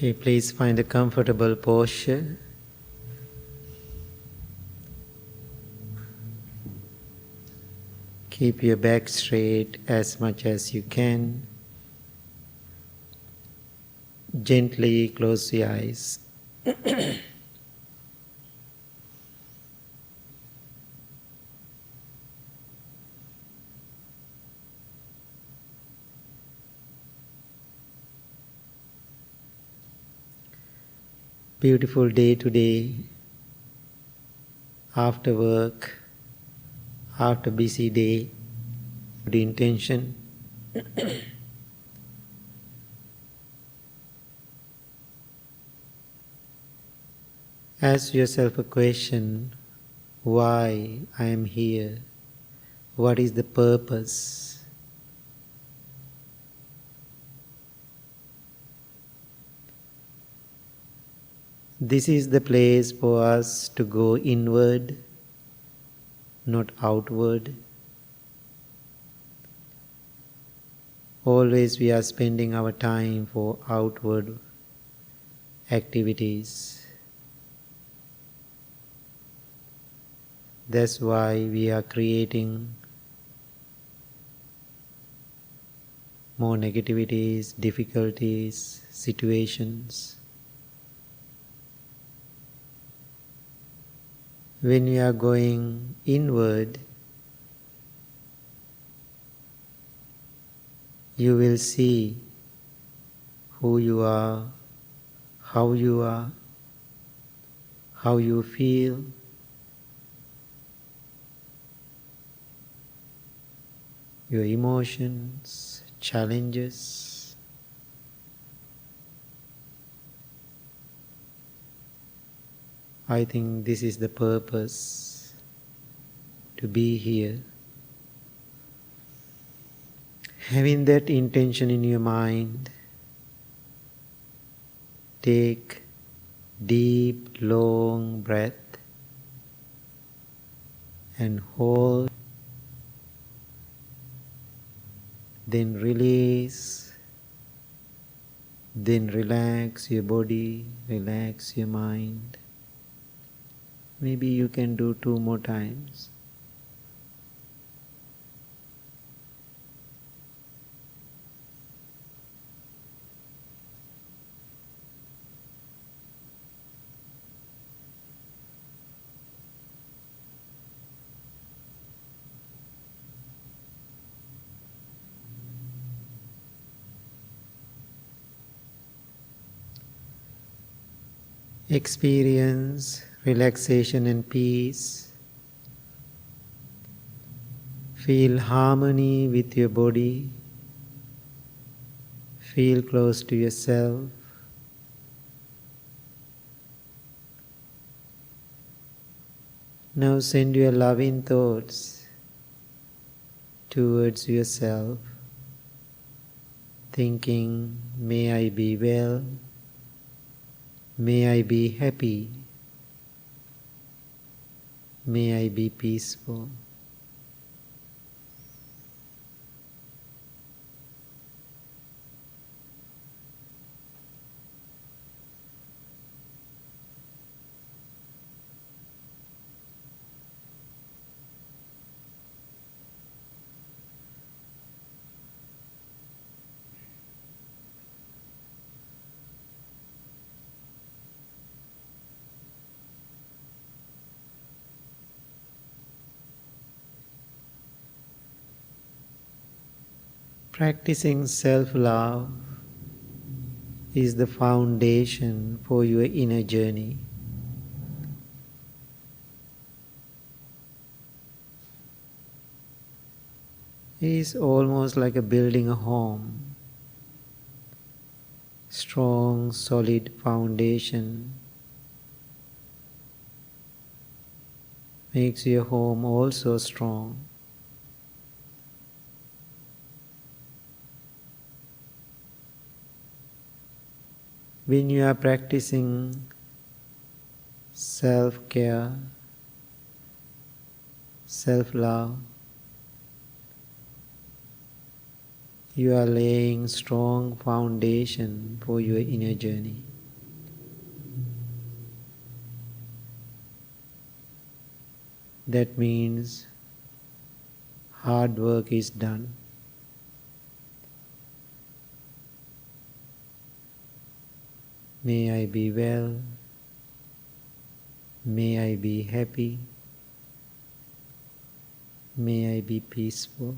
Okay, please find a comfortable posture. Keep your back straight as much as you can. Gently close your eyes. Beautiful day today. After work, after busy day, good intention. Ask yourself a question, why I am here? What is the purpose? This is the place for us to go inward, not outward. Always we are spending our time for outward activities. That's why we are creating more negativities, difficulties, situations. When we are going inward, you will see who you are, how you feel. Your emotions, challenges. I think this is the purpose to be here. Having that intention in your mind, take deep, long breath and hold. Then release, then relax your body, relax your mind. Maybe you can do 2 more times. Experience relaxation and peace. Feel harmony with your body. Feel close to yourself. Now send your loving thoughts towards yourself, thinking, may I be well. May I be happy. May I be peaceful. Practicing self-love is the foundation for your inner journey. It is almost like building a home. Strong, solid foundation makes your home also strong. When you are practicing self-care, self-love, you are laying strong foundation for your inner journey. That means hard work is done. May I be well. May I be happy. May I be peaceful.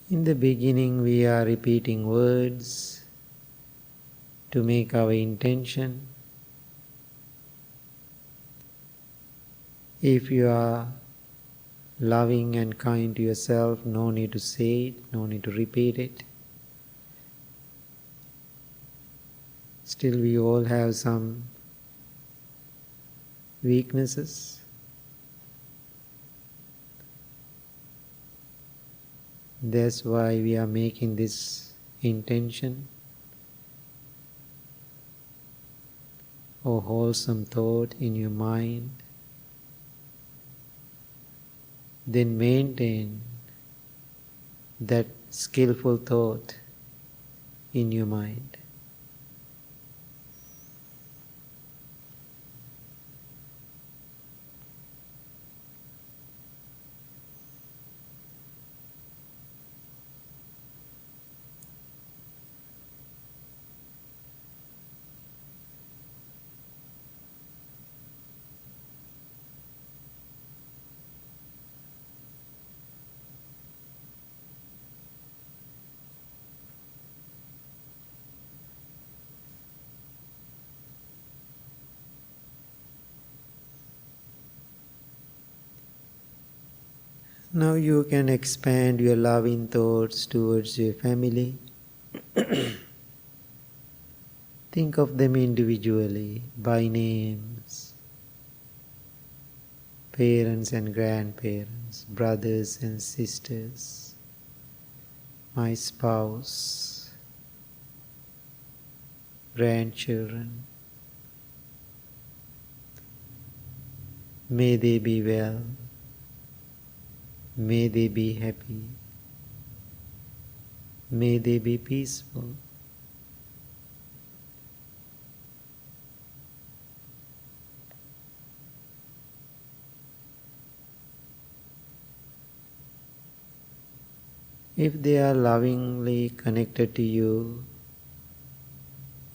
In the beginning, we are repeating words to make our intention. If you are loving and kind to yourself, no need to say it, no need to repeat it. Still, we all have some weaknesses. That's why we are making this intention or wholesome thought in your mind. Then maintain that skillful thought in your mind. Now you can expand your loving thoughts towards your family. Think of them individually, by names. Parents and grandparents, brothers and sisters, my spouse, grandchildren. May they be well. May they be happy. May they be peaceful. If they are lovingly connected to you,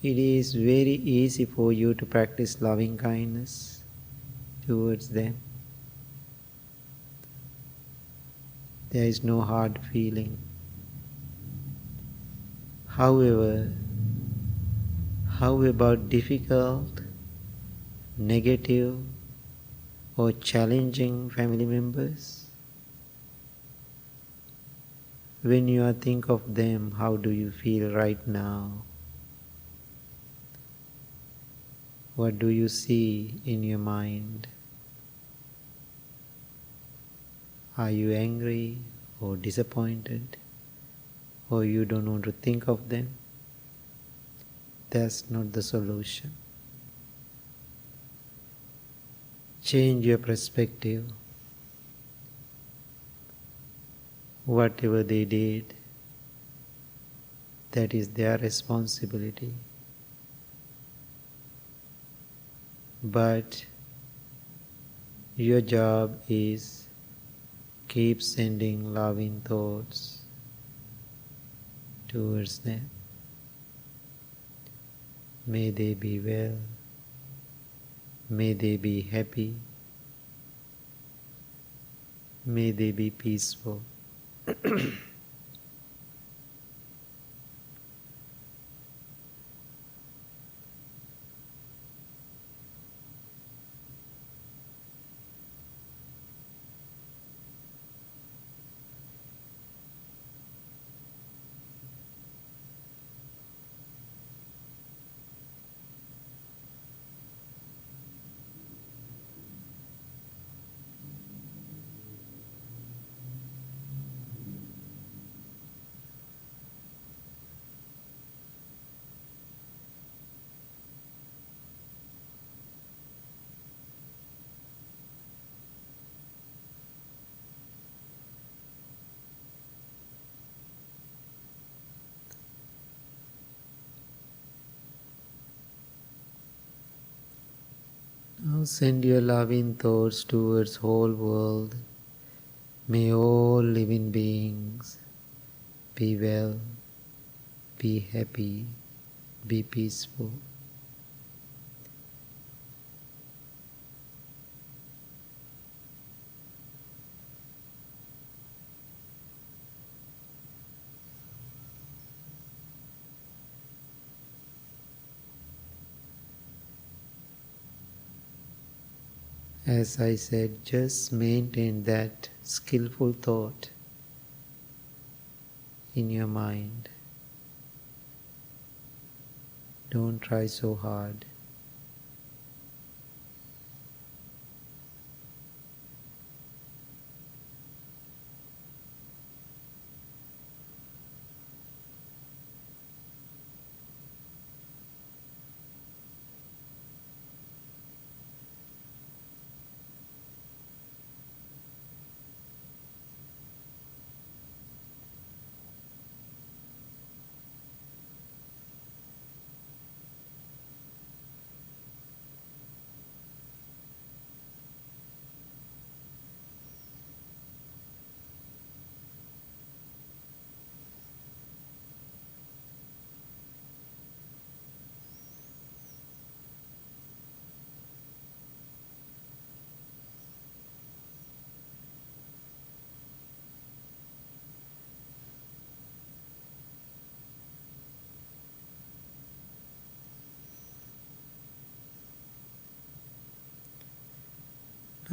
it is very easy for you to practice loving kindness towards them. There is no hard feeling. However, how about difficult, negative, or challenging family members? When you think of them, how do you feel right now? What do you see in your mind? Are you angry or disappointed, or you don't want to think of them? That's not the solution. Change your perspective. Whatever they did, that is their responsibility. But your job is keep sending loving thoughts towards them. May they be well. May they be happy. May they be peaceful. Send your loving thoughts towards whole world. May all living beings be well, be happy, be peaceful. As I said, just maintain that skillful thought in your mind. Don't try so hard.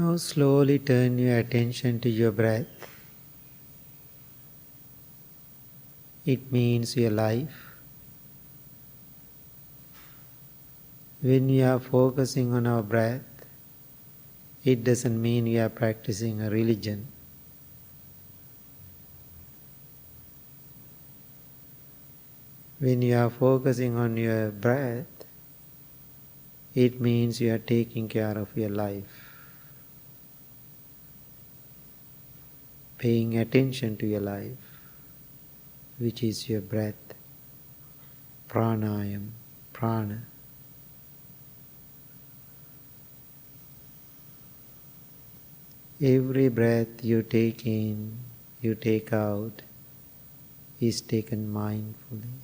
Now slowly turn your attention to your breath. It means your life. When we are focusing on our breath, it doesn't mean we are practicing a religion. When you are focusing on your breath, it means you are taking care of your life, paying attention to your life, which is your breath, pranayam, prana. Every breath you take in, you take out, is taken mindfully.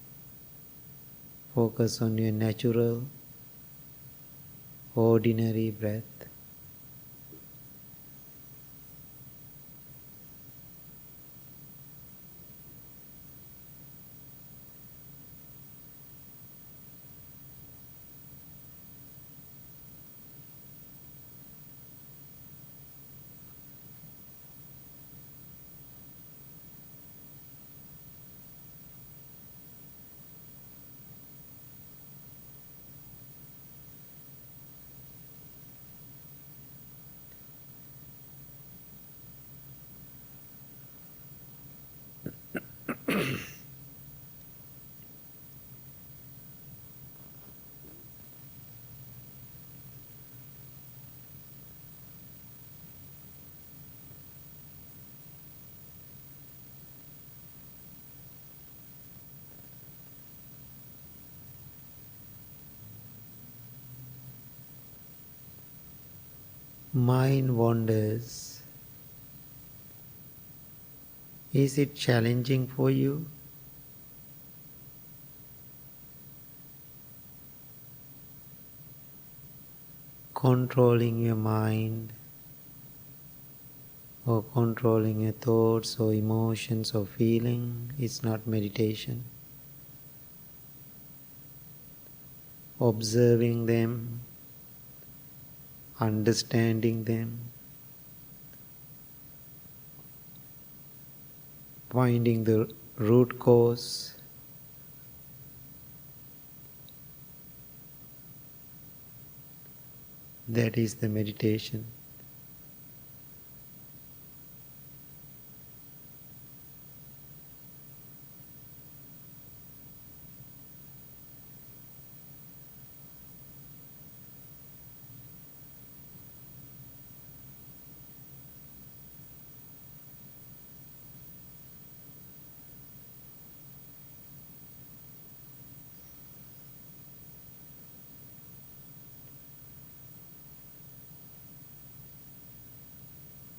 Focus on your natural, ordinary breath. Mind wanders. Is it challenging for you? Controlling your mind or controlling your thoughts or emotions or feeling is not meditation. Observing them, understanding them, finding the root cause, that is the meditation.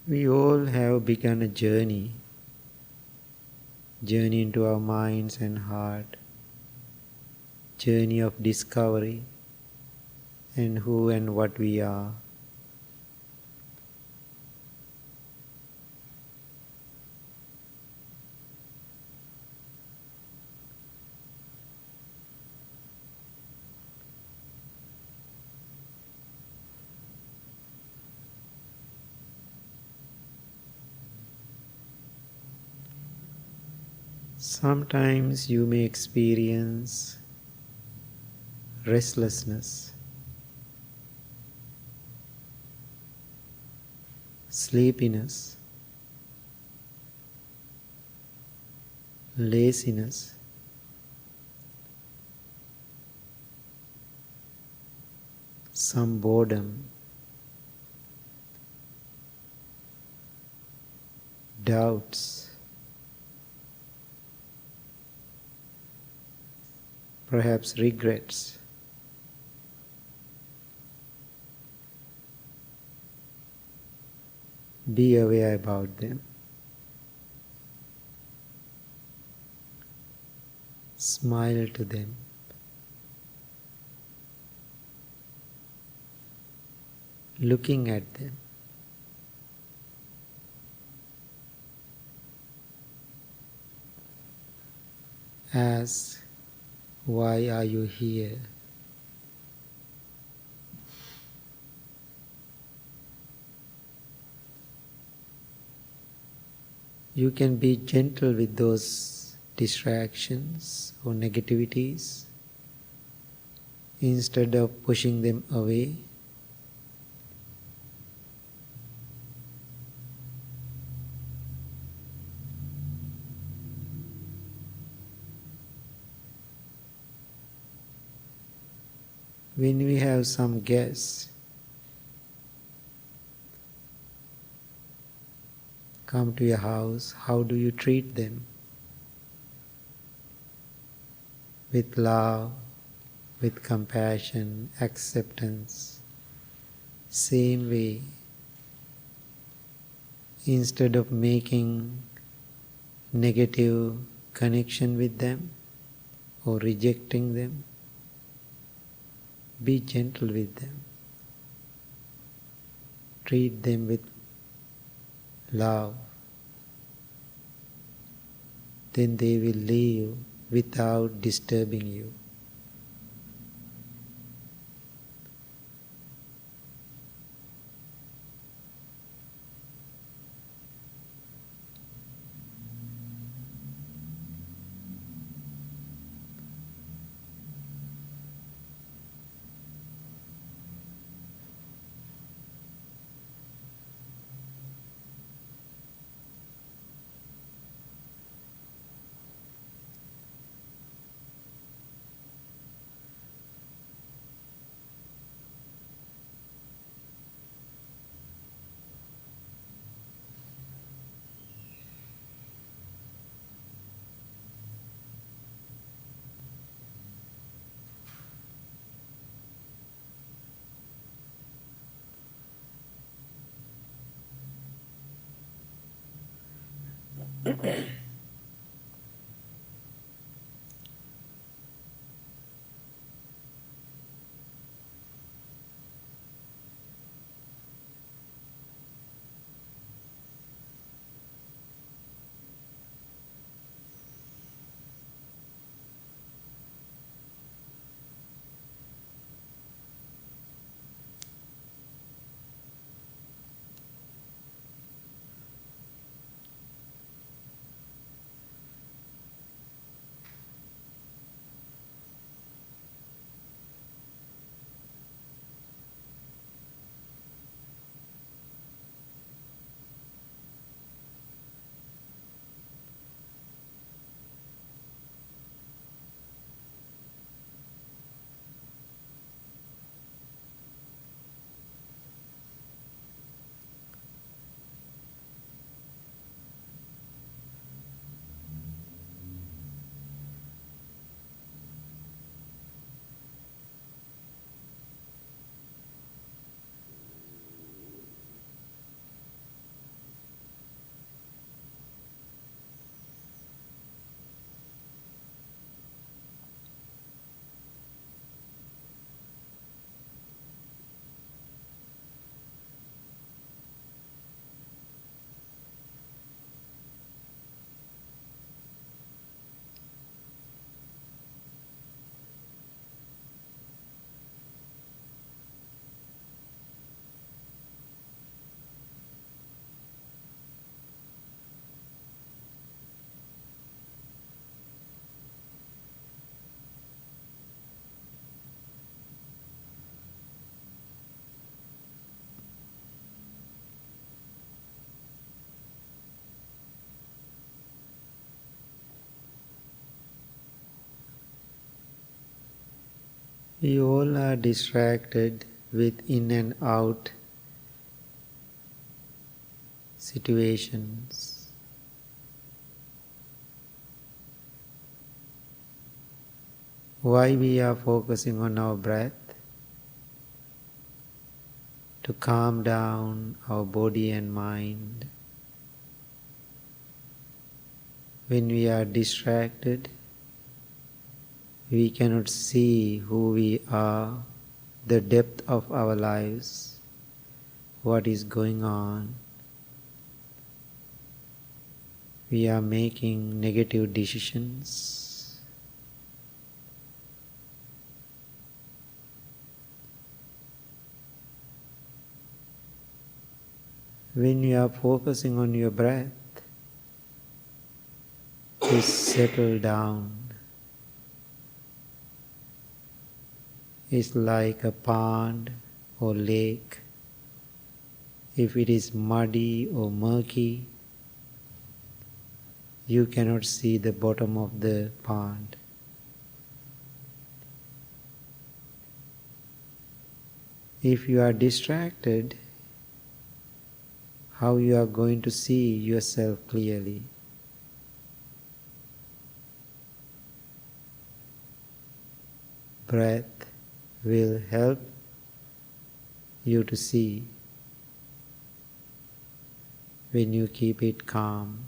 We all have begun a journey into our minds and heart, journey of discovery and who and what we are. Sometimes you may experience restlessness, sleepiness, laziness, some boredom, doubts, perhaps regrets. Be aware about them. Smile to them. Looking at them. Ask, why are you here? You can be gentle with those distractions or negativities instead of pushing them away. When we have some guests come to your house, how do you treat them? With love, with compassion, acceptance. Same way, instead of making negative connection with them or rejecting them, be gentle with them. Treat them with love. Then they will leave without disturbing you. We all are distracted with in and out situations. Why we are focusing on our breath? To calm down our body and mind. When we are distracted, we cannot see who we are, the depth of our lives, what is going on. We are making negative decisions. When you are focusing on your breath, you settle down. It's like a pond or lake. If it is muddy or murky, you cannot see the bottom of the pond. If you are distracted, how you are going to see yourself clearly? Breath will help you to see when you keep it calm.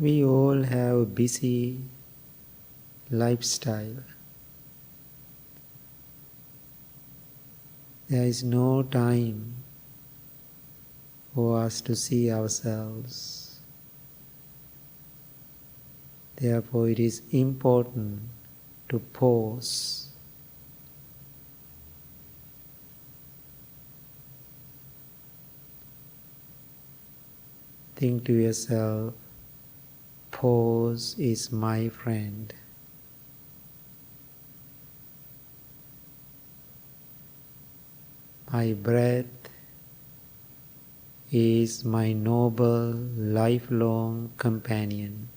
We all have a busy lifestyle. There is no time for us to see ourselves. Therefore, it is important to pause. Think to yourself, pause is my friend. My breath is my noble, lifelong companion.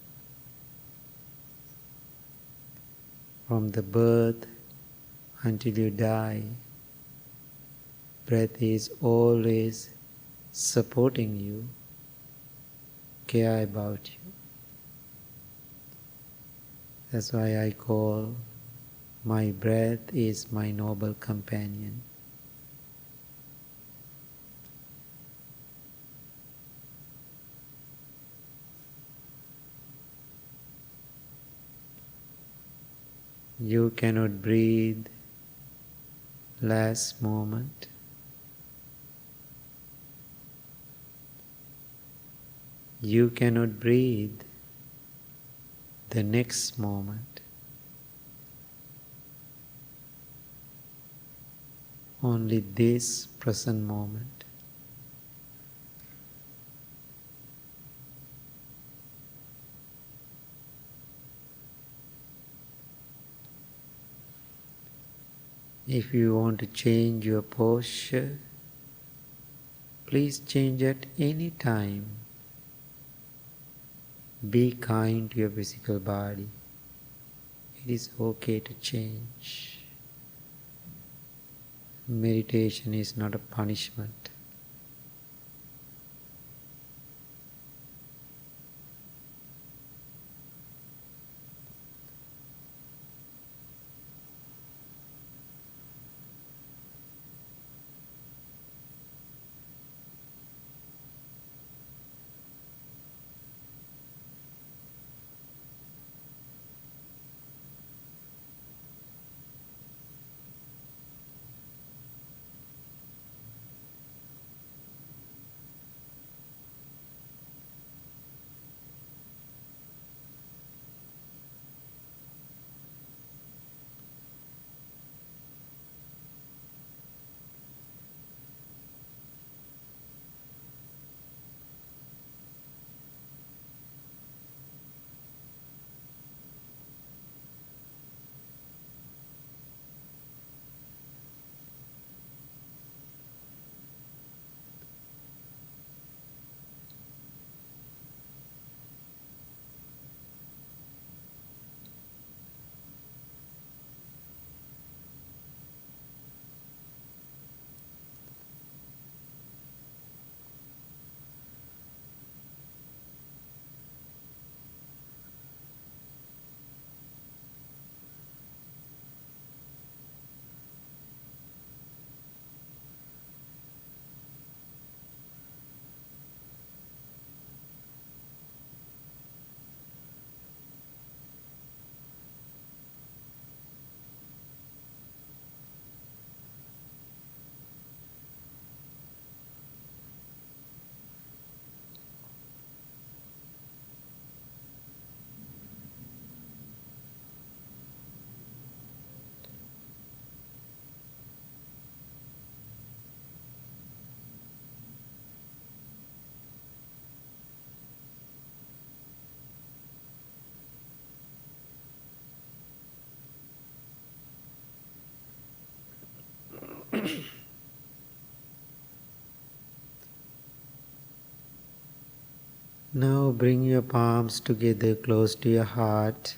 From the birth until you die, breath is always supporting you, care about you. That's why I call my breath is my noble companion. You cannot breathe last moment. You cannot breathe the next moment. Only this present moment. If you want to change your posture, please change at any time. Be kind to your physical body. It is okay to change. Meditation is not a punishment. Now bring your palms together close to your heart.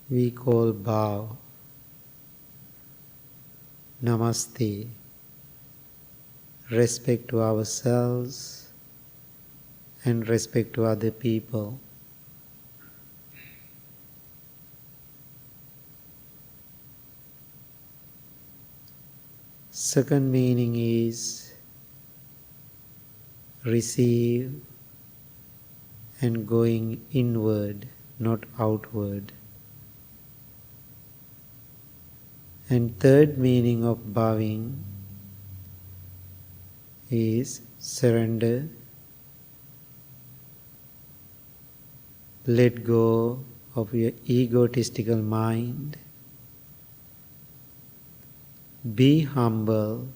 We call bow, namaste, respect to ourselves and respect to other people. Second meaning is receive and going inward, not outward. And third meaning of bowing is surrender, let go of your egotistical mind, be humble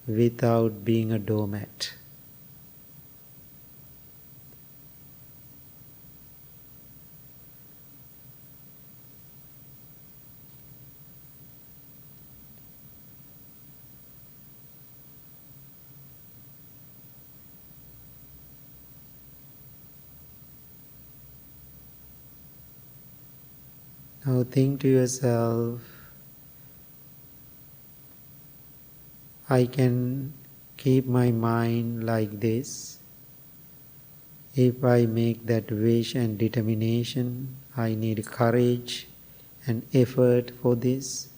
without being a doormat. Now think to yourself, I can keep my mind like this. If I make that wish and determination, I need courage and effort for this.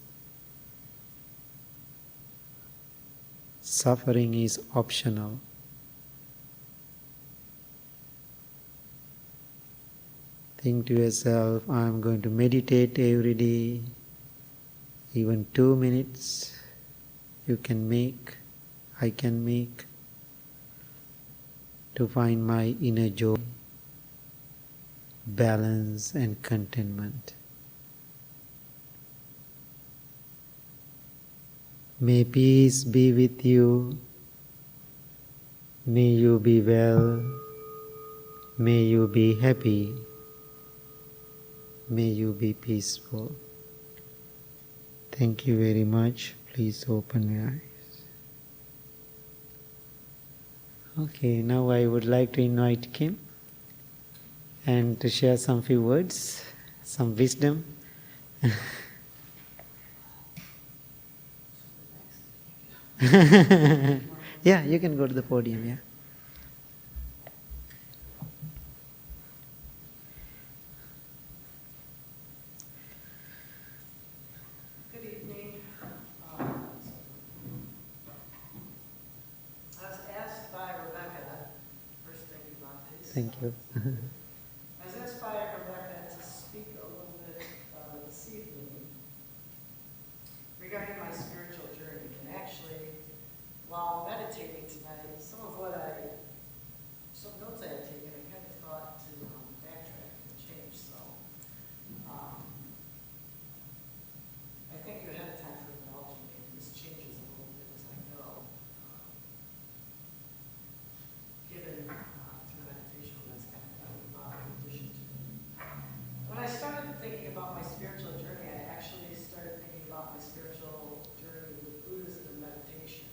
Suffering is optional. Think to yourself, I am going to meditate every day, even 2 minutes you can make, I can make, to find my inner joy, balance and contentment. May peace be with you. May you be well. May you be happy. May you be peaceful. Thank you very much. Please open your eyes. Okay, now I would like to invite Kim and to share some few words, some wisdom. Yeah, you can go to the podium, yeah. Good evening. I was asked by Rebecca, first thank you, Bhante. Thank you. I was asked by Rebecca to speak a little bit this evening regarding my spiritual journey. And actually, while meditating tonight, some notes I had taken, I kind of thought to backtrack and change. So I thank you ahead of time for indulging me. This changes a little bit as I go. Given through meditation, that's kind of an addition to it. When I started thinking about my spiritual journey, I actually started thinking about my spiritual journey with Buddhism and meditation.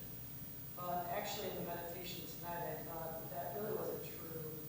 But actually in the meditation tonight, I thought that really wasn't true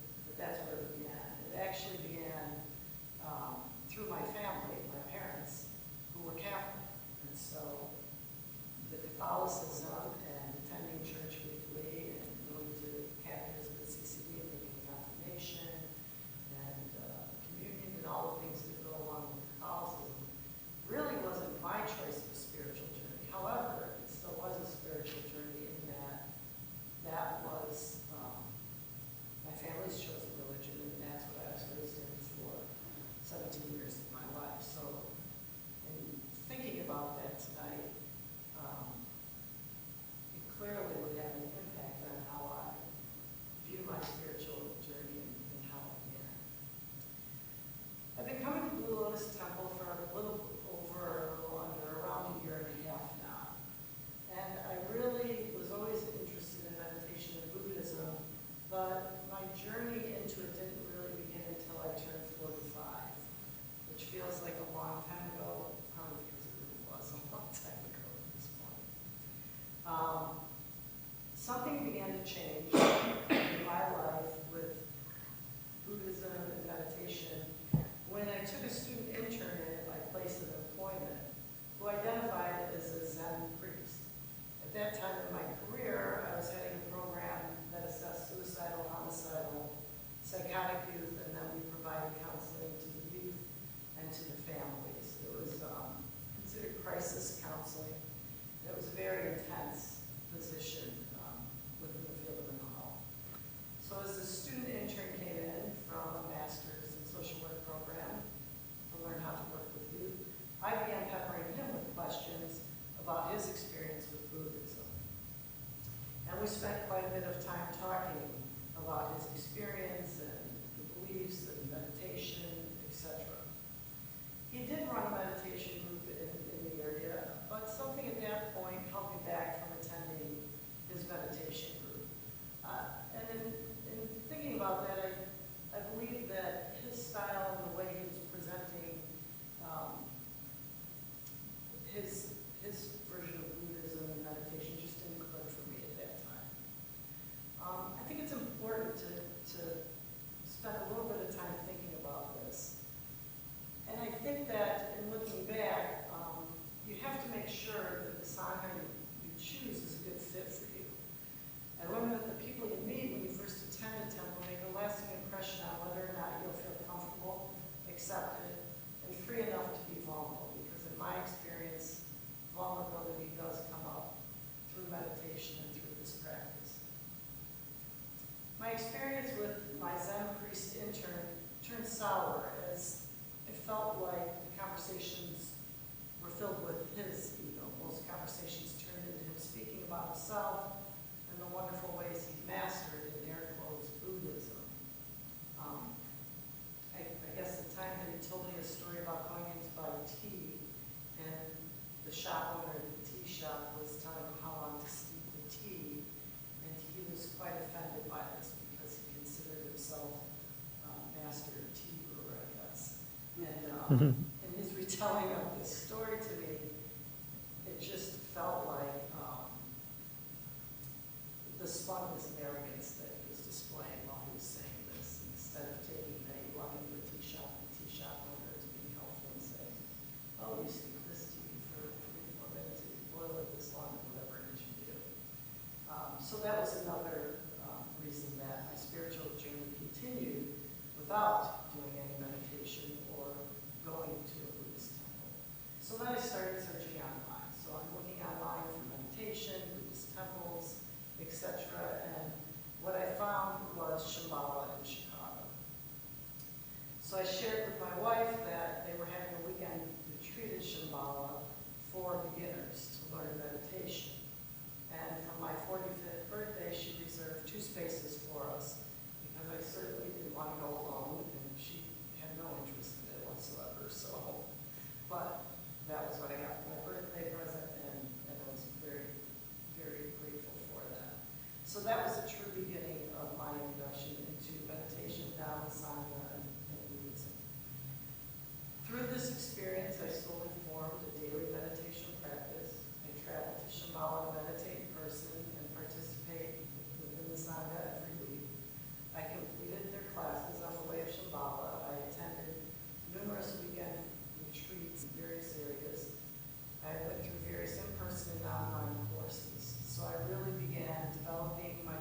something began to change in my life with Buddhism and meditation when I took a student intern in at my place of employment who identified as a Zen priest. At that time in my career, I was heading a program that assessed suicidal, homicidal, psychotic youth, and then we provided counseling to the youth and to the families. It was considered crisis counseling. It was a very intense position within the field of mental health. So as a student intern came in from a master's in social work program to learn how to work with youth, I began peppering him with questions about his experience with Buddhism. And we spent quite a bit of time talking about his experience and the beliefs and meditation, etc. He did run a meditation group in the area, but something at that point held me back from attending his meditation group. And in thinking about that, I believe that his style and the way he was presenting his version of Buddhism and meditation just didn't click for me at that time. I think it's important to spend a little bit of time thinking about this. And I think that in looking back, you have to make sure that the Sangha you choose is a good fit for you. And remember that the people you meet when you first attend a temple make a lasting impression on whether or not you'll feel comfortable, accepted, and free enough to be vulnerable. Because in my experience, vulnerability does come up through meditation and through this practice. My experience with my Zen priest intern turned sour as it felt like the conversations were filled with his ego. Most conversations turned into him speaking about himself and the wonderful ways he mastered, in air quotes, Buddhism. I guess the time that he told me a story about going in to buy tea, and the shop owner at the tea shop was telling him how long to steep the tea, and he was quite offended by this because he considered himself master tea brewer, I guess. And in his retelling of this story to me, it just felt like the smugness and arrogance that he was displaying while he was saying this, instead of taking that he walked into a tea shop and the tea shop owner is being helpful and saying, oh, you steep this tea for 3 more minutes, you boil it this long, or whatever it is you do. So that was another reason that my spiritual journey continued without doing any meditation or going to a Buddhist temple. So then I started searching online. So I'm looking online for meditation, Buddhist temples, etc. And what I found was Shambhala in Chicago. So I shared with my wife that they were having a weekend retreat at Shambhala for beginners to learn meditation. And for my 45th birthday, she reserved 2 spaces for us because I certainly didn't want to go alone, and she had no interest in it whatsoever. So, but that was what I got for my birthday present, and I was very, very grateful for that. So that was the true beginning of my introduction into meditation, Dhamma, Sangha, and Buddhism. Through this experience, I slowly formed a daily meditation practice. I traveled to Shambhala to meditate in person and participate within the Sangha every week. I completed their classes on the way of Shambhala. I attended numerous weekend retreats in various areas. I went through various in-person and online courses. So I really began developing my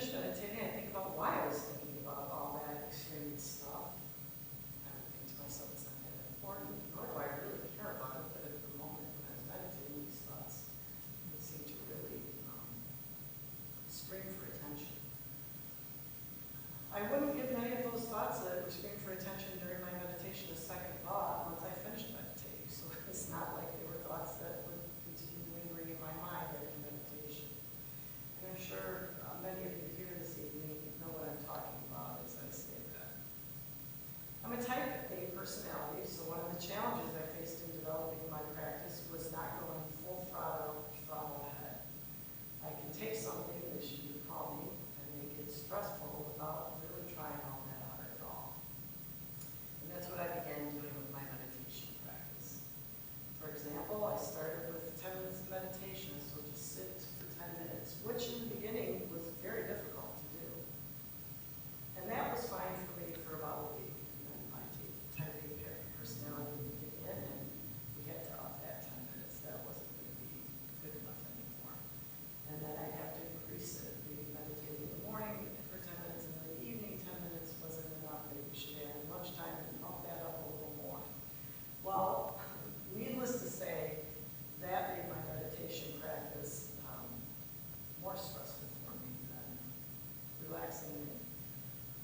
finish meditating, I think about why I was thinking about all that extreme stuff. I would think to myself, it's not that important, nor do I really care about it, but at the moment when I was meditating, these thoughts would seem to really scream for attention. I wouldn't give many of those thoughts that would scream for attention during my meditation a second thought once I finished meditating. So it's not like they were thoughts that would continue lingering in my mind after meditation. And I'm sure many of you here this evening know what I'm talking about as I say that. I'm a type A personality, so one of the challenges I faced in developing my practice was not going full throttle ahead. I can take something, as you call me, and make it stressful without really trying all that hard at all. And that's what I began doing with my meditation practice. For example, I started with 10 minutes of meditation, so just sit for 10 minutes, which in the beginning was very difficult to do. And that was fine for me for about a week. And then my type A personality would kick in, and we had to up that 10 minutes. That wasn't going to be good enough anymore. And then I'd have to increase it. We meditated in the morning for 10 minutes, and in the evening 10 minutes wasn't enough. Maybe we should add lunchtime and bump that up a little more. Well, needless to say, that made my meditation practice more stressful for me than relaxing me.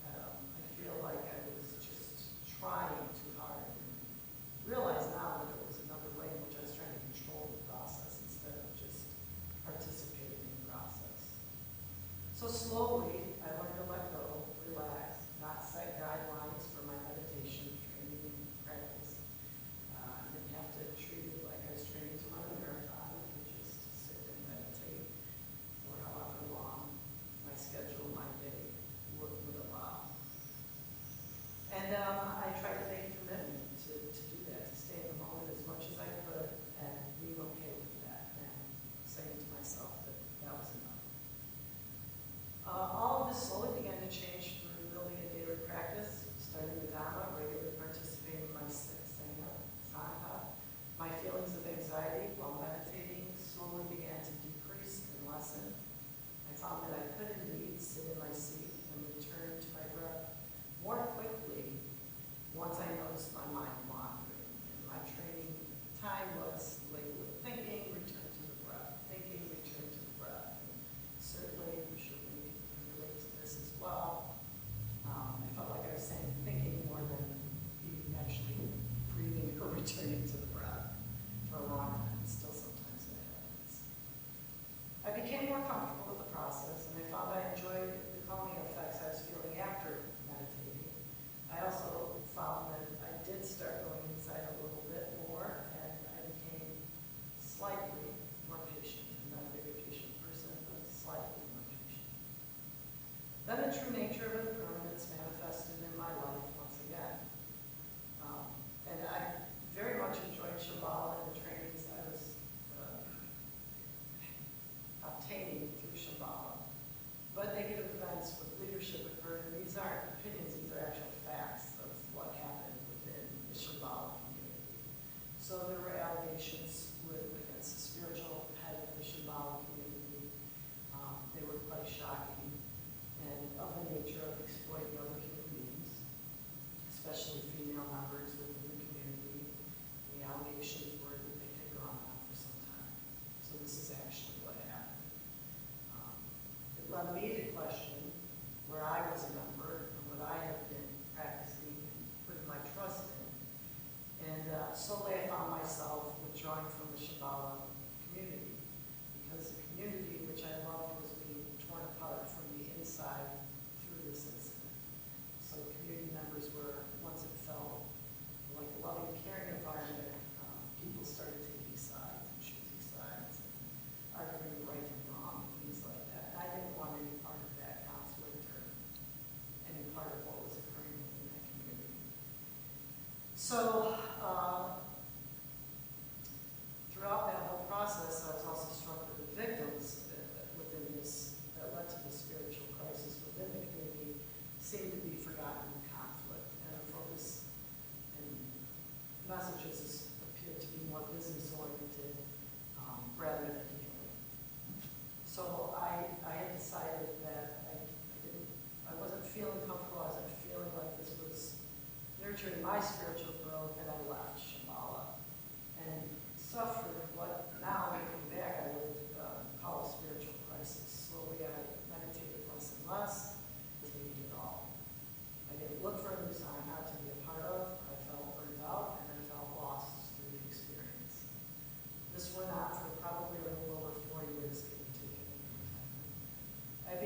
I feel like I was just trying too hard. Realize now that there was another way in which I was trying to control the process instead of just participating in the process. So slowly, I learned to let go, relax, not set guidelines for my meditation training and practice. I didn't have to treat it like I was training to run a marathon. I could just sit and meditate for however long my schedule, my day would allow. And I tried to make a commitment to do that, to stay in the moment as much as I could and being okay with that and saying to myself that that was enough. All of this slowly began to change through building a daily practice, studying the Dhamma, regularly participating in my Sangha. My feelings of anxiety while meditating slowly began to decrease and lessen. I found that I could indeed sit in my seat and return to my breath more quickly once I noticed my mind wandering. And my training time was labeled with thinking, return to the breath, thinking, return to the breath. And certainly, you should relate to this as well. I felt like I was saying thinking more than actually breathing or returning to the breath for a long time. Still sometimes that happens. I became more comfortable with the process, and I found I enjoyed the calming effects I was feeling after meditating. I also found that I did start going inside a little bit more, and I became slightly more patient. I'm not a very patient person, but slightly more patient. Then the true nature of impermanence manifested in my life once again. And I very much enjoyed Shambhala and the trainings I was obtaining through Shambhala. But negative events with leadership occurred, and these aren't opinions, these are actual facts of what happened within the Shambhala community. So there were allegations against the spiritual head of the Shambhala community. They were quite shocking and of the nature of exploiting other human beings, especially female members within the community. The allegations were that they had gone on for some time. So this is actually what happened. It led me to question where I was a member and what I had been practicing and putting my trust in. And slowly I found myself withdrawing from the Shambhala community because the community which I loved was being torn apart from the inside through this incident. So community members were, once it felt like a loving, caring environment, people started taking sides and choosing sides and arguing right and wrong and things like that. And I didn't want any part of that conflict or any part of what was occurring within that community. So throughout that whole process, I was also struck with the victims within this that led to the spiritual crisis within the community seemed to be forgotten in conflict, and the focus and messages appeared to be more business-oriented rather than healing. So I had decided that I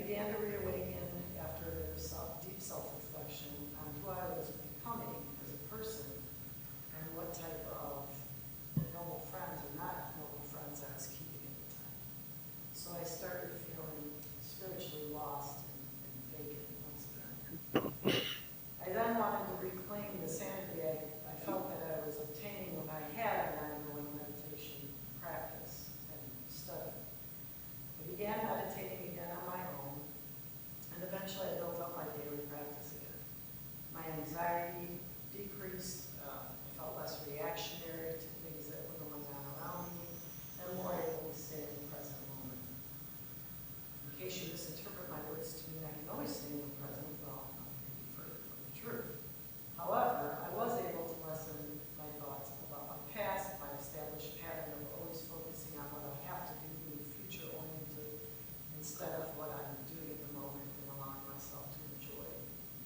began to reawaken after deep self-reflection on who I was becoming as a person and what type of noble friends or not noble friends I was keeping at the time. So I started feeling spiritually lost and vacant once again. I then wanted to reclaim the sanity I felt that I was obtaining when I had an ongoing meditation practice and study. I began meditating again on my own, and eventually I built up my daily practice again. My anxiety decreased, I felt less reactionary to things that were going on around me, and more able to stay in the present moment. In case you misinterpret my words to mean I can always stay in the present, well, nothing could be further from the truth. However, I was able to lessen my thoughts about my past, my established pattern of always focusing on what I have to do, being future-oriented, instead of what I'm doing at the moment and allowing myself to enjoy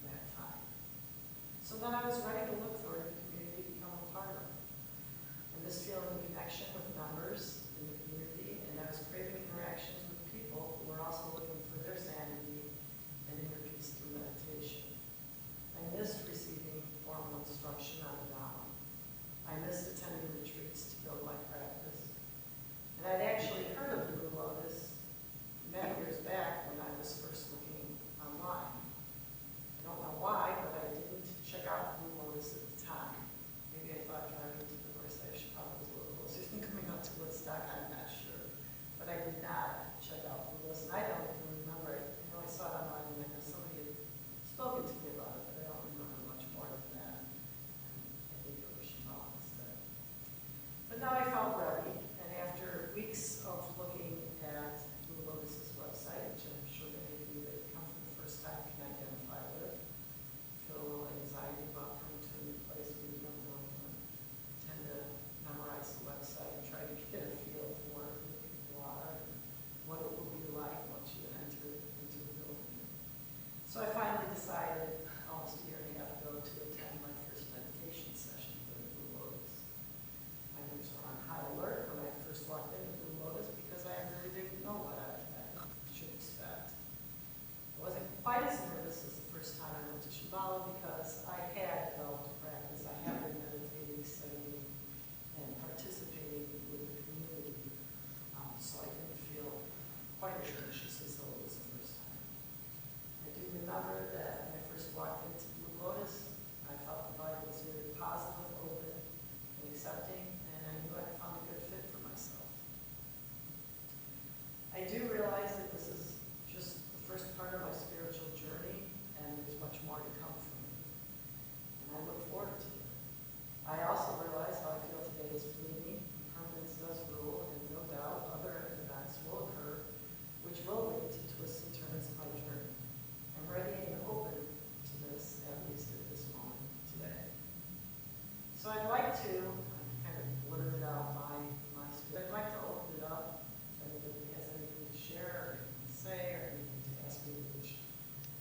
that time. So then I was ready to look for a community to become a part of. And this feeling of connection with members in the community, and I was craving interactions with people who were also looking for their sanity and inner peace through meditation. I missed receiving formal instruction on the Dhamma. I missed attending retreats to build my practice. And I'd actually heard of the Blue Lotus many years back when I was first looking online. I don't know why, but I didn't check out Blue Lotus at the time. Maybe I thought driving to the North Side of Chicago was a little closer than coming up to Woodstock, I'm not sure. But I did not check out Blue Lotus, and I don't even remember it. You know, I saw it online, and I know somebody had spoken to me about it, but I don't remember much more than that. I think it was Shimon instead. But now I felt ready, and after weeks of looking at Blue Lotus's website, which I'm sure many of you that come for the first time can identify with, feel a little anxiety about coming to a new place where you don't know them, tend to memorize the website and try to get a feel for who the people are and what it will be like once you enter into the building. So I finally decided almost a year and a half ago to attend my first meditation session for the Blue Lotus. My nerves were on high alert when I first walked into Blue Lotus because I really didn't know what I should expect. I wasn't quite as nervous as the first time I went to Shambhala because I had developed a practice. I had been meditating, studying, and participating with the community. So I didn't feel quite as anxious as though it was the first time. I do remember that when I first walked into Blue Lotus, I felt the vibe was very positive, open, and accepting, and I knew I found a good fit for myself. I do realize that this is just the first part of my spiritual journey, and there's much more to come from me. And I look forward to it. I also realize how I feel today is fleeting, impermanence does rule, and no doubt other events will occur, which will lead to twists and turns in my journey. I'm ready and open to this, at least at this moment today. So I'd like to, I kind of blurted out my spirit. I'd like to open it up if anybody has anything to share or anything to say or anything to ask me, which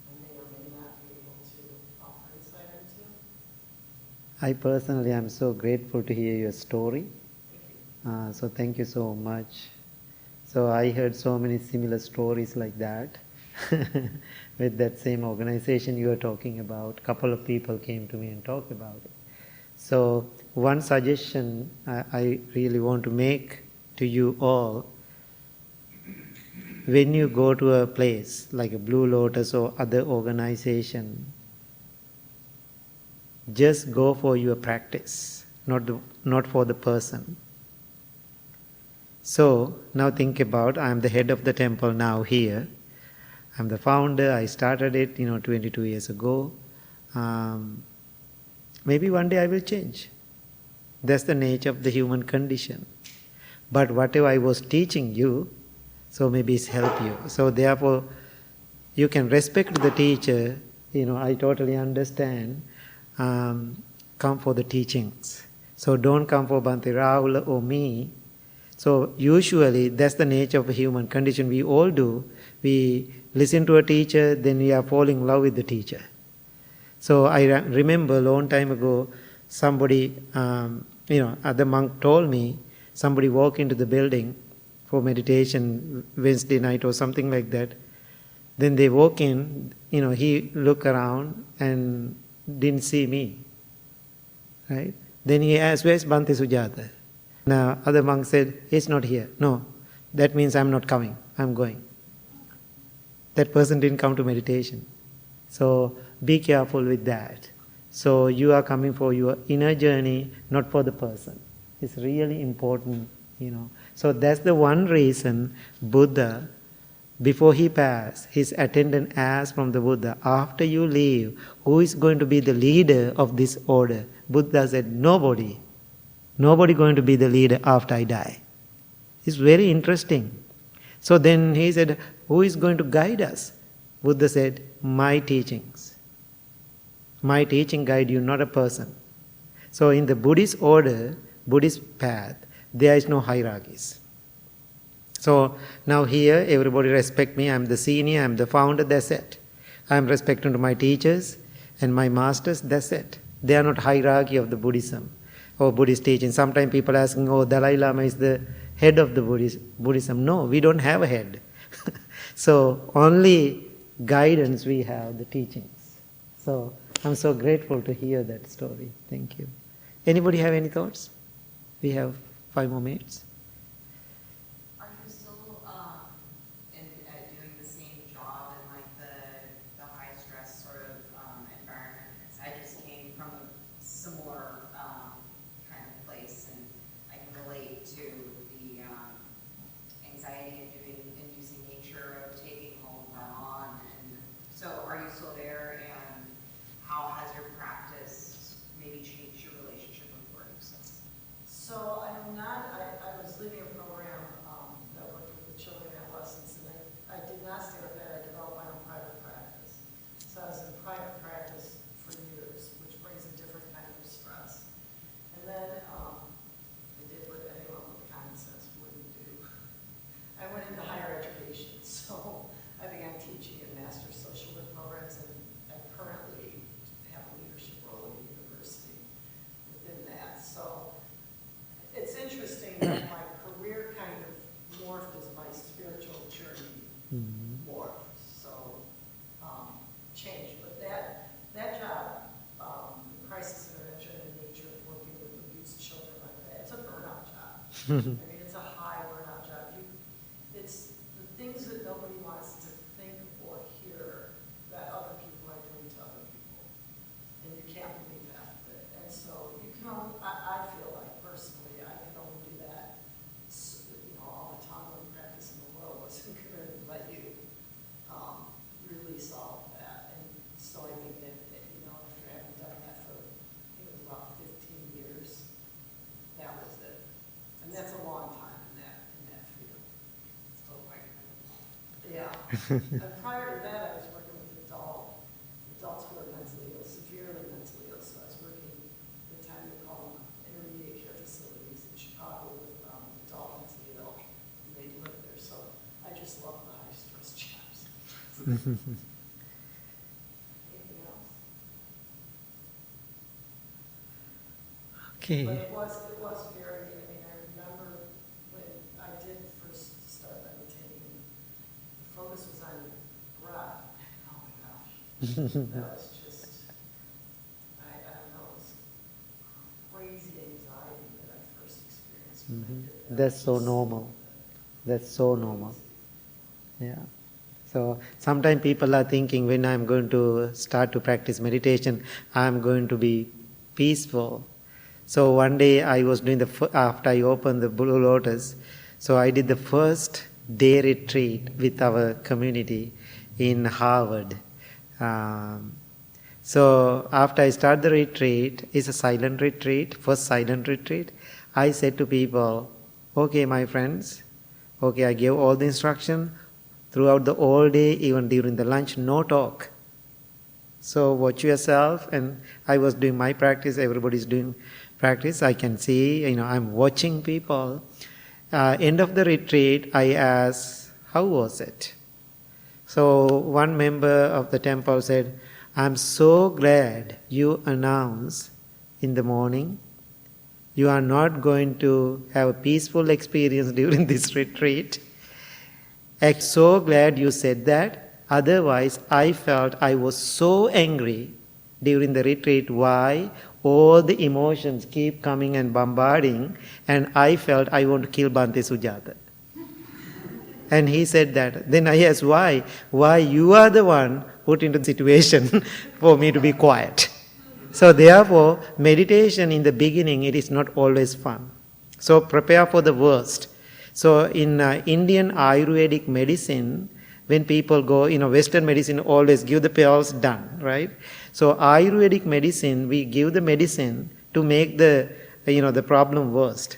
I may or may not be able to offer insight into. I personally am so grateful to hear your story. Thank you. So thank you so much. So I heard so many similar stories like that with that same organization you were talking about. A couple of people came to me and talked about it. So one suggestion I really want to make to you all, when you go to a place like a Blue Lotus or other organization, just go for your practice, not for the person. So now think about, I am the head of the temple now here. I'm the founder. I started it 22 years ago. Maybe one day I will change. That's the nature of the human condition. But whatever I was teaching you, so maybe it's help you. So therefore, you can respect the teacher. I totally understand. Come for the teachings. So don't come for Bhante Rahul or me. So usually that's the nature of a human condition. We all do. We listen to a teacher, then we are falling in love with the teacher. So I remember a long time ago, somebody, other monk told me, somebody walked into the building for meditation Wednesday night or something like that. Then they walk in, he looked around and didn't see me. Right? Then he asked, where's Bhante Sujatha? Now, other monk said, he's not here. No, that means I'm not coming, I'm going. That person didn't come to meditation. So be careful with that. So you are coming for your inner journey, not for the person. It's really important, So that's the one reason Buddha, before he passed, his attendant asked from the Buddha, after you leave, who is going to be the leader of this order? Buddha said, nobody. Nobody going to be the leader after I die. It's very interesting. So then he said, who is going to guide us? Buddha said, my teachings. My teaching guide you, not a person. So in the Buddhist order, Buddhist path, there is no hierarchies. So now here, everybody respect me, I'm the senior, I'm the founder, that's it. I'm respecting to my teachers and my masters, that's it. They are not hierarchy of the Buddhism or Buddhist teaching. Sometimes people asking, Dalai Lama is the head of the Buddhism. No, we don't have a head. So only guidance we have, the teachings. So I'm so grateful to hear that story. Thank you. Anybody have any thoughts? We have 5 more minutes. Are you still doing the same job in like the high stress sort of environment? I just came from a similar kind of place, and I can relate to the anxiety of using nature, of taking home on. And so, are you still there? And how has your practice maybe changed your relationship with work? So I'm not, I was leading a program that worked with the children and adolescents, and I did not stay with that. I developed my own private practice. So I was in private practice for years, which brings a different kind of stress. And then I did what anyone with common sense wouldn't do. I went into higher education, so I began teaching in master's social work programs, and I currently have a leadership role at a university within that. So it's interesting that my career kind of morphed as my spiritual journey morphed. So changed. But that job, crisis intervention in nature, working with abused children like that, it's a burnout job. I mean, it's a high burnout job. It's the things that nobody wants to think or hear that other people are doing to other people. And you can't believe that. And so you can only, I feel like personally, I can only do that, all the time when practice in the world wasn't going to let you release all of that. And so I think that, after having done that for, it was about 15 years, that was it. And that's a long time in that field. Oh my God. Yeah. And prior to that, I was working with adults who are mentally ill, severely mentally ill. So I was working at the time they call them intermediate care facilities in Chicago with adult mentally ill. And they live there. So I just love the high stress jobs. Anything else? Okay. But it was very, I remember when I did first start meditating, the focus was on breath. Oh my gosh. That was just, I don't know, it was crazy anxiety that I first experienced when I did that. That's so normal. That's so normal. Yeah. So sometimes people are thinking when I'm going to start to practice meditation, I'm going to be peaceful. So one day I was doing after I opened the Blue Lotus, so I did the first day retreat with our community in Harvard. So after I start the retreat, it's a silent retreat, first silent retreat. I said to people, okay, my friends, okay, I gave all the instruction throughout the whole day, even during the lunch, no talk. So watch yourself, and I was doing my practice, everybody's doing practice. I can see, I'm watching people. End of the retreat, I asked, how was it? So one member of the temple said, I'm so glad you announced in the morning you are not going to have a peaceful experience during this retreat. I'm so glad you said that. Otherwise, I felt I was so angry during the retreat why all the emotions keep coming and bombarding, and I felt I want to kill Bhante Sujatha. And he said that. Then I asked, why? Why you are the one put into the situation for me to be quiet. So therefore, meditation in the beginning, it is not always fun. So prepare for the worst. So in Indian Ayurvedic medicine, when people go, Western medicine always give the pills, done, right? So Ayurvedic medicine, we give the medicine to make the problem worst.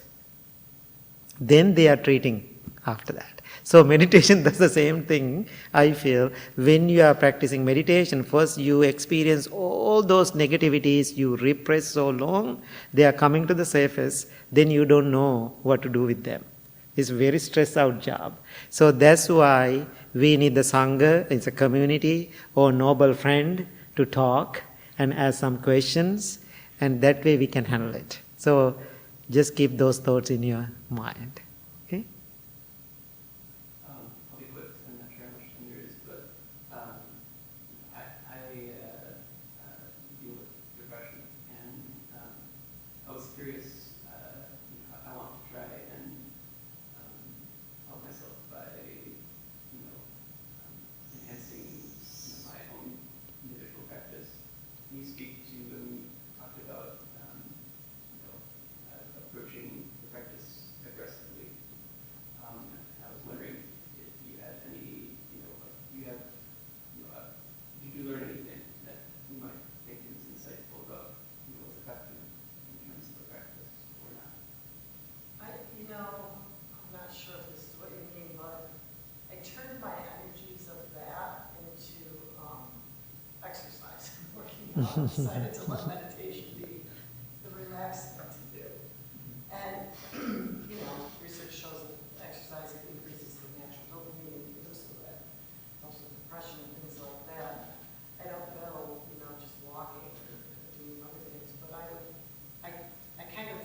Then they are treating after that. So meditation does the same thing, I feel. When you are practicing meditation, first you experience all those negativities you repress so long, they are coming to the surface, then you don't know what to do with them. It's a very stressed out job. So that's why we need the Sangha, it's a community or noble friend to talk and ask some questions, and that way we can handle it. So just keep those thoughts in your mind. Okay? I'll be quick, I'm not sure how much time there is, but I deal with depression, and I was curious, I want to try and help myself by, enhancing my own individual practice. Can you speak to when you talked about approaching the practice aggressively? I was wondering if you had any, did you learn anything that you might think is insightful about what's effective in terms of the practice or not? I'm not sure if this is what you mean, but I turned my energies of that into exercise, working out. I decided to let meditation be the relaxed thing to do. And, research shows that exercise increases the natural dopamine and reduces that, helps with depression and things like that. I don't know, just walking or doing other things, but I kind of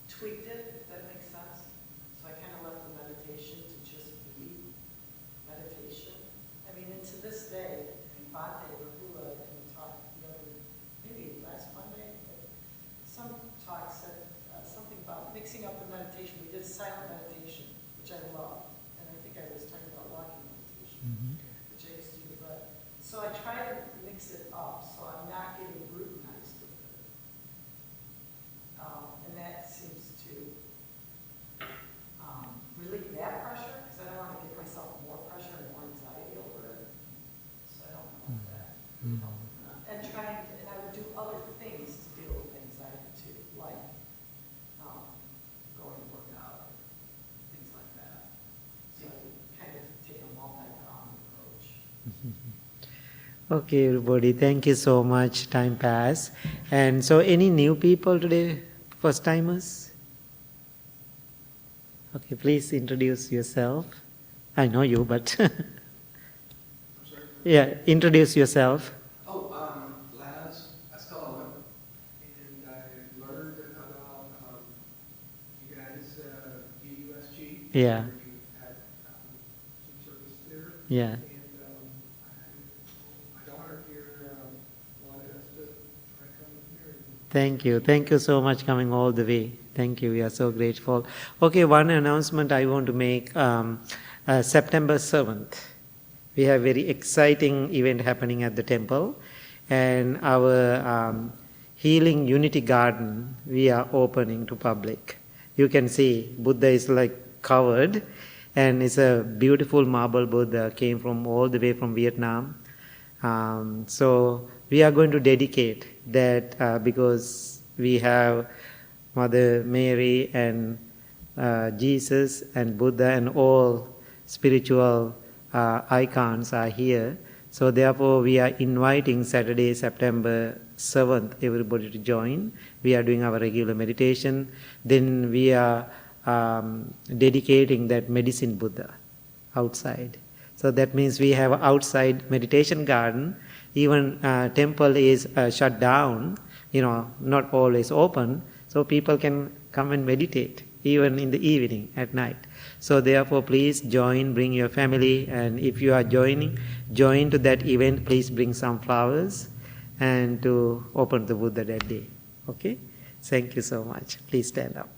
tweaked it, if that makes sense. So I kind of left the meditation to just be meditation. I mean, and to this day, Bhante Rahula in the talk maybe last Monday, some talk said something about mixing up the meditation. We did silent meditation, which I love, and I think I was talking about walking meditation, which I used to do. But so I try to mix it up, so I'm not getting routinized with it, and that seems to relieve that pressure, because I don't want to give myself more pressure and more anxiety over it. So I don't know if that would help. And I would do other things to deal with anxiety too, like going to work out, things like that. So I kind of take a multi-pronged approach. Okay, everybody, thank you so much. Time passed. And so any new people today, first timers? Okay, please introduce yourself. I know you, but yeah, introduce yourself. Laz Escalona, and I learned about you guys, UUSG. Yeah. You had some service there. Yeah. And my daughter here wanted us to try coming here. Thank you. Thank you so much coming all the way. Thank you. We are so grateful. Okay, one announcement I want to make. September 7th, we have very exciting event happening at the temple. And our healing unity garden, we are opening to public. You can see Buddha is covered, and it's a beautiful marble Buddha, came from all the way from Vietnam. So we are going to dedicate that because we have Mother Mary and Jesus and Buddha and all spiritual icons are here. So therefore we are inviting Saturday, September 7th, everybody to join. We are doing our regular meditation. Then we are dedicating that medicine Buddha outside. So that means we have outside meditation garden. Even temple is shut down, not always open. So people can come and meditate even in the evening, at night. So therefore, please join, bring your family, and if you are join to that event, please bring some flowers and to open the Buddha that day. Okay? Thank you so much. Please stand up.